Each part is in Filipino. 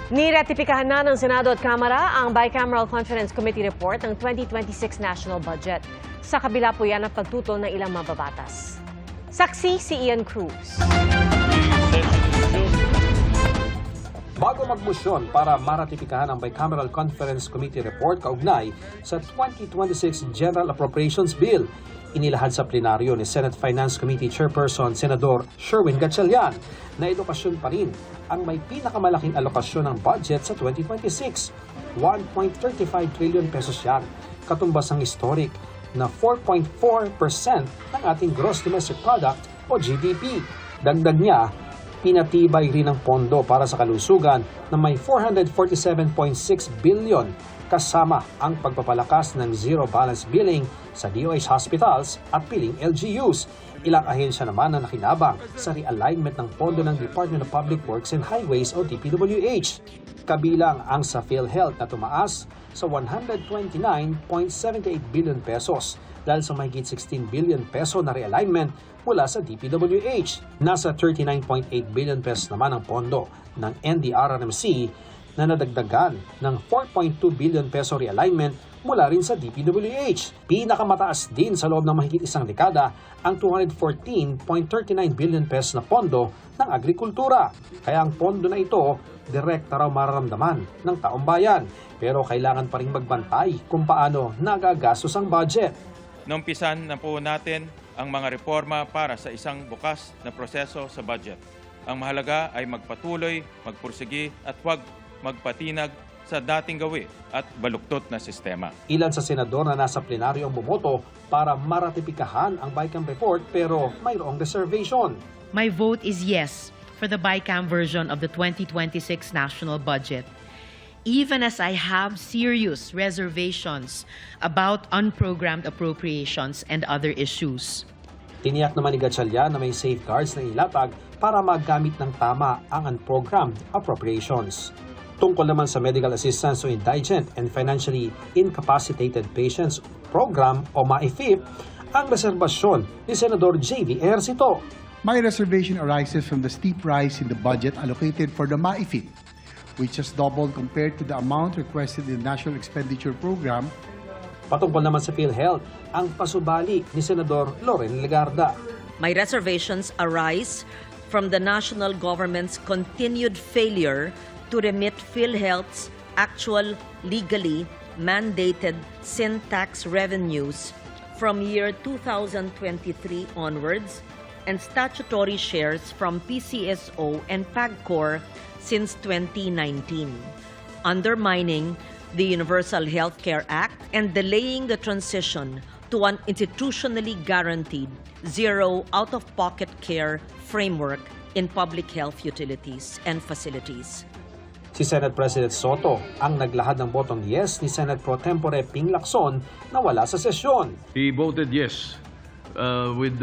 Niretipikahan na ng Senado at Kamara ang Bicameral Conference Committee report ng 2026 National Budget. Sa kabila po yan ang pagtutol ng ilang mababatas. Saksi si Ian Cruz. Bago magmosyon para maratipikahan ang Bicameral Conference Committee report kaugnay sa 2026 General Appropriations Bill, inilahad sa plenaryo ni Senate Finance Committee Chairperson Senador Sherwin Gatchalian na edukasyon pa rin ang may pinakamalaking alokasyon ng budget sa 2026. 1.35 trillion pesos yan, katumbas ang historic na 4.4% ng ating gross domestic product o GDP. Dagdag niya, pinatibay rin ang pondo para sa kalusugan na may 447.6 billion kasama ang pagpapalakas ng zero balance billing sa DOH hospitals at piling LGUs. Ilang ahensya naman na nakinabang sa realignment ng pondo ng Department of Public Works and Highways o DPWH. Kabilang ang sa PhilHealth na tumaas sa 129.78 billion pesos dahil sa mahigit 16 billion peso na realignment mula sa DPWH. Nasa 39.8 billion pesos naman ang pondo ng NDRRMC na nadagdagan ng 4.2 billion peso realignment mula rin sa DPWH. Pinakamataas din sa loob ng mahigit isang dekada ang 214.39 billion pesos na pondo ng agrikultura. Kaya ang pondo na ito, direkta raw mararamdaman ng taong bayan. Pero kailangan pa rin magbantay kung paano nagagastos ang budget. Naumpisan na po natin ang mga reforma para sa isang bukas na proseso sa budget. Ang mahalaga ay magpatuloy, magpursigi at huwag magpatinag sa dating gawi at baluktot na sistema. Ilan sa senador na nasa plenaryo ang bumoto para maratipikahan ang BICAM report pero mayroong reservation. My vote is yes for the BICAM version of the 2026 national budget, even as I have serious reservations about unprogrammed appropriations and other issues. Tiniyak naman ni Gatchalian na may safeguards na ilatag para magamit ng tama ang unprogrammed appropriations. Tungkol naman sa medical assistance to indigent and financially incapacitated patients program o MAIFIP, ang reserbasyon ni Senador J.V. Ejercito. My reservation arises from the steep rise in the budget allocated for the MAIFIP, which has doubled compared to the amount requested in the National Expenditure Program. Patungkol naman sa PhilHealth, ang pasubali ni Senador Loren Legarda. My reservations arise from the national government's continued failure to remit PhilHealth's actual legally mandated sin tax revenues from year 2023 onwards and statutory shares from PCSO and PAGCOR since 2019, undermining the Universal Healthcare Act and delaying the transition to an institutionally guaranteed zero out-of-pocket care framework in public health utilities and facilities. Si Senate President Soto ang naglahad ng botong yes ni Senate Pro Tempore Ping Lacson na wala sa sesyon. He voted yes with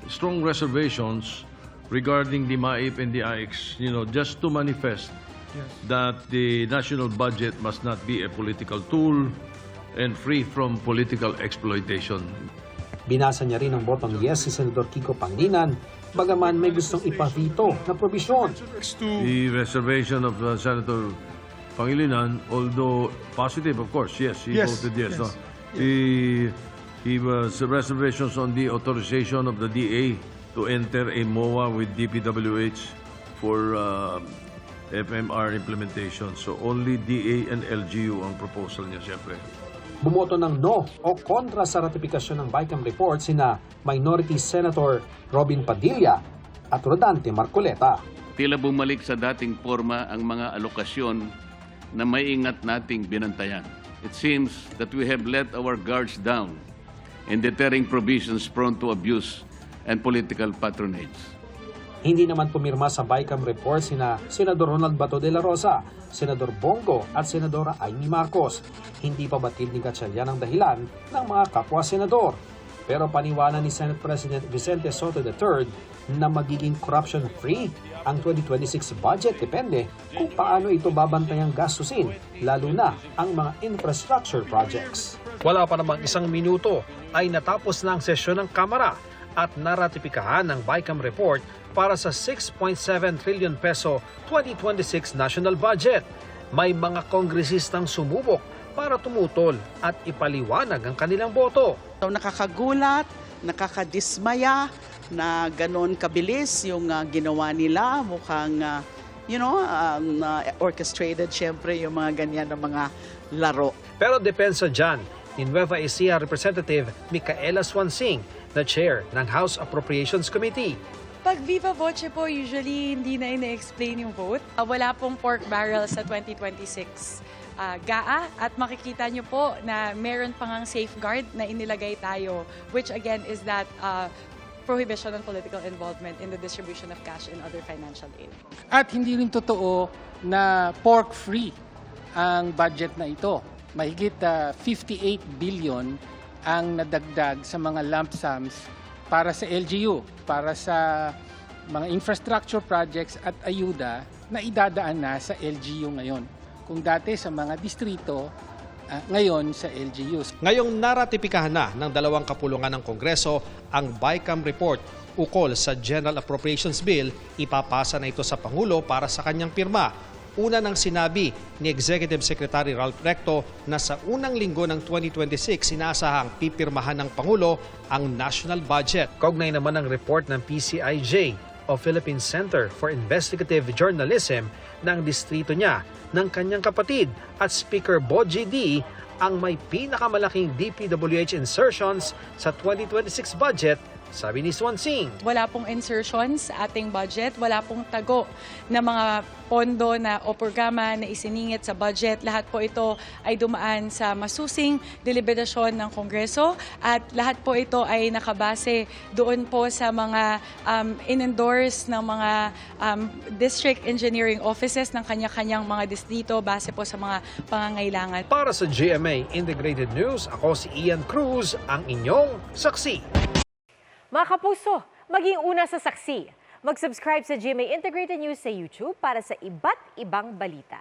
strong reservations regarding the MAIP and the AIX, just to manifest that the national budget must not be a political tool and free from political exploitation. Binasa niya rin ang botong yes si Senador Kiko Pangilinan, bagaman may gustong ipavito na probisyon. The reservation of Senator Pangilinan, although positive, of course, yes, he voted yes. No? He was reservations on the authorization of the DA to enter a MOA with DPWH for FMR implementation. So only DA and LGU ang proposal niya, siyempre. Bumoto ng no o kontra sa ratifikasyon ng BICAM report sina Minority Senator Robin Padilla at Rodante Marcoleta. Tila bumalik sa dating forma ang mga alokasyon na maingat nating binantayan. It seems that we have let our guards down in deterring provisions prone to abuse and political patronage. Hindi naman pumirma sa BICAM report sina Senador Ronald Bato de la Rosa, Senador Bongo at Senadora Amy Marcos. Hindi pa batid ni Gatchalian ang dahilan ng mga kapwa-senador. Pero paniwala ni Senate President Vicente Soto III na magiging corruption-free ang 2026 budget depende kung paano ito babantayang gastusin, lalo na ang mga infrastructure projects. Wala pa namang isang minuto ay natapos na ang sesyon ng Kamara at naratipikahan ng BICAM report para sa 6.7 trillion peso 2026 national budget. May mga kongresistang sumubok para tumutol at ipaliwanag ang kanilang boto. So, nakakagulat, nakakadismaya na ganon kabilis yung ginawa nila. Mukhang, orchestrated syempre yung mga ganyan na mga laro. Pero depensa dyan ni Nueva Ecija Representative Micaela Swansing, na chair ng House Appropriations Committee. Pag viva voce po, usually hindi na ina-explain yung vote. Wala pong pork barrel sa 2026 GAA at makikita nyo po na meron pang ang safeguard na inilagay tayo, which again is that prohibition on political involvement in the distribution of cash and other financial aid. At hindi rin totoo na pork-free ang budget na ito. Mahigit 58 billion ang nadagdag sa mga lump sums para sa LGU, para sa mga infrastructure projects at ayuda na idadaan na sa LGU ngayon. Kung dati sa mga distrito, ngayon sa LGUs. Ngayong naratipikahan na ng dalawang kapulungan ng Kongreso ang BICAM report ukol sa General Appropriations Bill, ipapasa na ito sa Pangulo para sa kanyang pirma. Una nang sinabi ni Executive Secretary Ralph Recto na sa unang linggo ng 2026 sinasahang pipirmahan ng Pangulo ang national budget. Kaugnay naman ang report ng PCIJ o Philippine Center for Investigative Journalism na ang distrito niya ng kanyang kapatid at Speaker Bogie D ang may pinakamalaking DPWH insertions sa 2026 budget, sabi ni Swansing. Wala pong insertions sa ating budget, wala pong tago na mga pondo na o programa na isiningit sa budget. Lahat po ito ay dumaan sa masusing deliberasyon ng Kongreso at lahat po ito ay nakabase doon po sa mga in-endorse ng mga district engineering offices ng kanya-kanyang mga distrito base po sa mga pangangailangan. Para sa GMA Integrated News, ako si Ian Cruz, ang inyong saksi. Mga kapuso, maging una sa saksi. Mag-subscribe sa GMA Integrated News sa YouTube para sa iba't ibang balita.